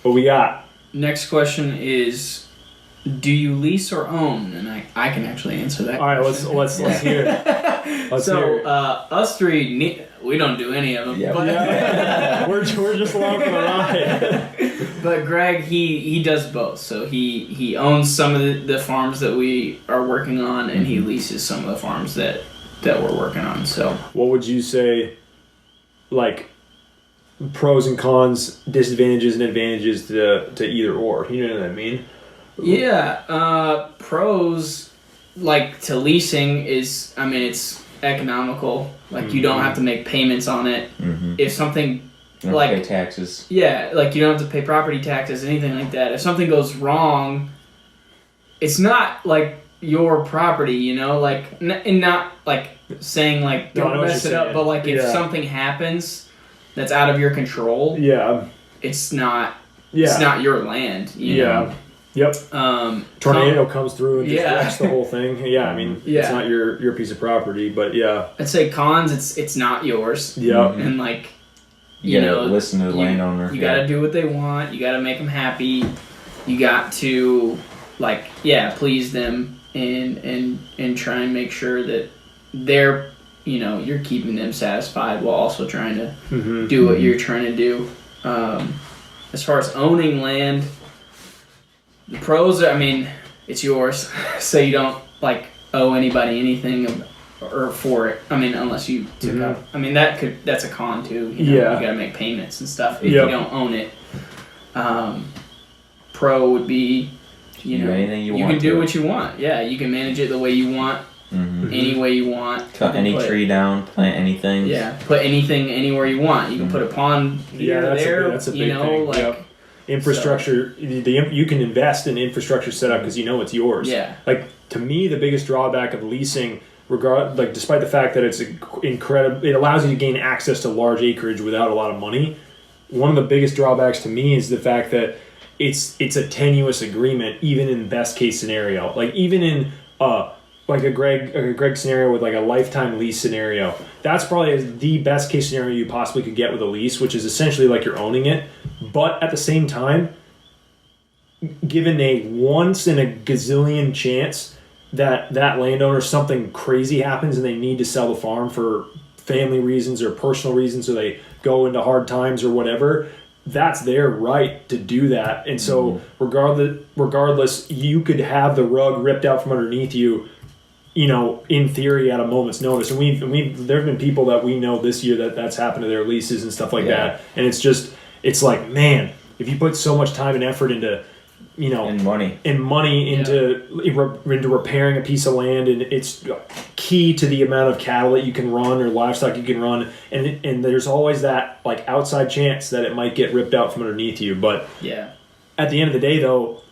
What we got? Next question is, do you lease or own? And I can actually answer that. All right, question. let's hear it. Us three, we don't do any of them. Yeah. But We're just along for the ride. But Greg, he does both. So he owns some of the farms that we are working on, and he leases some of the farms that we're working on. So what would you say, like, pros and cons, disadvantages and advantages to either or? You know what I mean? Yeah, pros, like, to leasing is, I mean, it's economical. Like, you don't have to make payments on it. If something, you don't like, pay taxes. Yeah, like, you don't have to pay property taxes, anything like that. If something goes wrong, it's not, like, your property, you know? Like, and not, like, saying, like, don't mess it up, but, like, if something happens that's out of your control, it's not your land, you know? Yep. Tornado comes through and just wrecks the whole thing. Yeah, I mean, it's not your piece of property, but yeah. I'd say cons, it's not yours. Yeah. And, like, you gotta listen to the landowner. You gotta do what they want. You gotta make them happy. You got to, like, please them and try and make sure that they're, you know, you're keeping them satisfied while also trying to do what you're trying to do. As far as owning land, the pros are, I mean, it's yours, so you don't, like, owe anybody anything or for it. I mean, unless you took up. I mean, that's a con too. You know, you gotta make payments and stuff if you don't own it. Pro would be, you know, you can do what you want. Yeah, you can manage it the way you want, any way you want. Cut any tree down, plant anything. Yeah, put anything anywhere you want. You can put a pond here or there. That's a big you know, thing. like. Infrastructure, you can invest in infrastructure setup because you know it's yours. Yeah. Like, to me, the biggest drawback of leasing, despite the fact that it's incredible, it allows you to gain access to large acreage without a lot of money. One of the biggest drawbacks to me is the fact that it's a tenuous agreement, even in best case scenario. Like, even in like a Greg scenario with, like, a lifetime lease scenario, that's probably the best case scenario you possibly could get with a lease, which is essentially like you're owning it. But at the same time, given a once in a gazillion chance that landowner, something crazy happens and they need to sell the farm for family reasons or personal reasons, or they go into hard times or whatever, that's their right to do that. And so regardless, you could have the rug ripped out from underneath you, you know, in theory, at a moment's notice. And there have been people that we know this year that's happened to their leases and stuff like that. And it's like, man, if you put so much time and effort into, you know, and money into repairing a piece of land, and it's key to the amount of cattle that you can run or livestock you can run, and there's always that, like, outside chance that it might get ripped out from underneath you. But at the end of the day, though,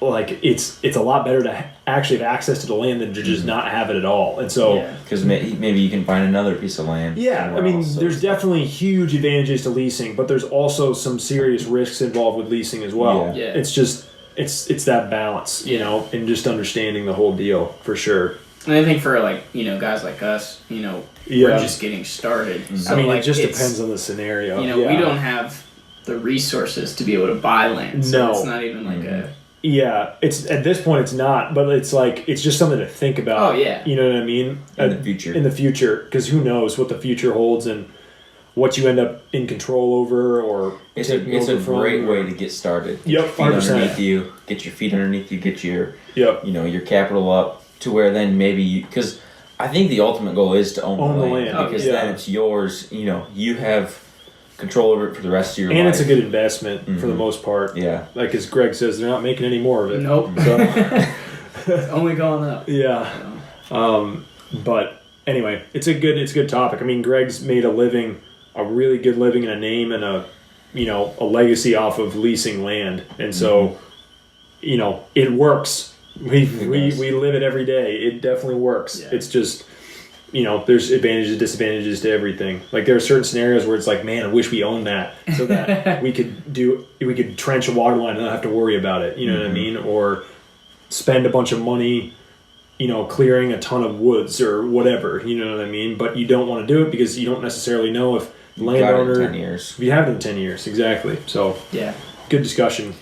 like, it's a lot better to actually have access to the land than to just not have it at all. And so, because maybe you can find another piece of land. I mean, there's definitely huge advantages to leasing, but there's also some serious risks involved with leasing as well. It's just it's that balance, you know, and just understanding the whole deal for sure. And I think for, like, you know, guys like us, you know, we're just getting started. So, I mean, like, it just depends on the scenario. You know, we don't have the resources to be able to buy land. So it's not even like a... Yeah, it's at this point it's not, but it's like it's just something to think about. Oh yeah, you know what I mean? In the future, because who knows what the future holds and what you end up in control over, or it's a great way to get started. Get your feet underneath you, get your you know, your capital up to where then maybe because I think the ultimate goal is to own the land because then it's yours. You know, you have control over it for the rest of your life. And it's a good investment for the most part. Yeah. Like, as Greg says, they're not making any more of it. Nope. So. It's only going up. Yeah. But anyway, it's a good topic. I mean, Greg's made a really good living and a name and a legacy off of leasing land. And so, you know, it works. We live it every day. It definitely works. Yeah. It's just, you know, there's advantages and disadvantages to everything. Like, there are certain scenarios where it's like, man, I wish we owned that so that we could trench a water line and not have to worry about it. You know what I mean? Or spend a bunch of money, you know, clearing a ton of woods or whatever. You know what I mean? But you don't want to do it because you don't necessarily know if the landowner... Got it in 10 years. If you have it in 10 years, exactly. So... Yeah. Good discussion.